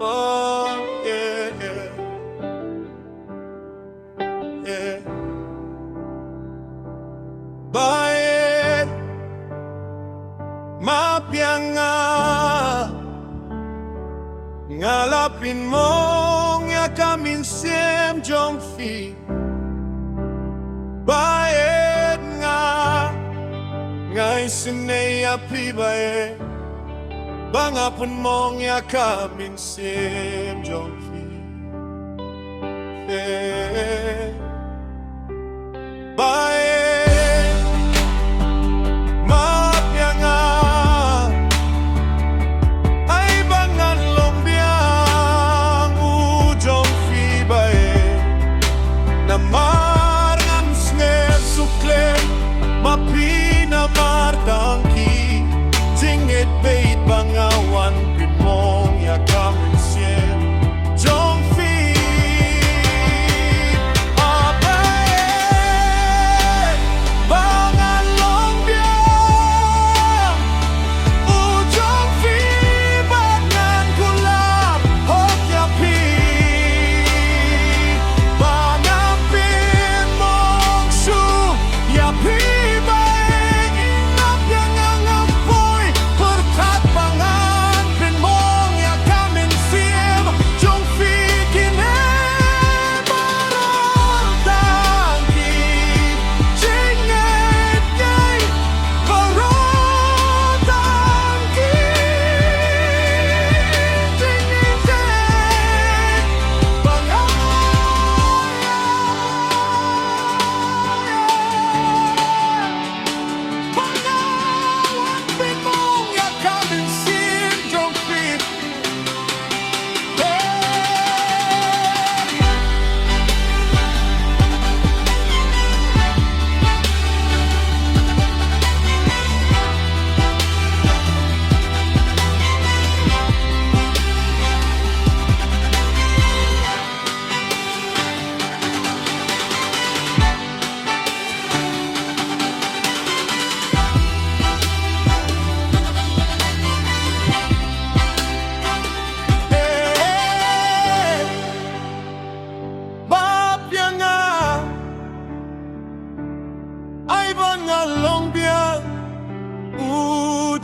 Oh, yeah, yeah, yeah. Baieid, mapianga ngalapin mong ya mynsiem jong Baieid ngay sinay api bae bangapun mong ya mynsiem jong Baieid, mapianga ay bangan lombiang ujong bae na marang snel sukle mapina martangki tingit bait bangawan pynmong ya mynsiem jong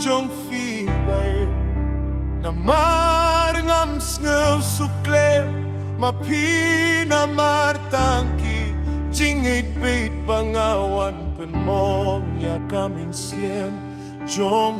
jong bae na marangam snel sukle mapina martangki tingit bait bangawan pynmong ya mynsiem jong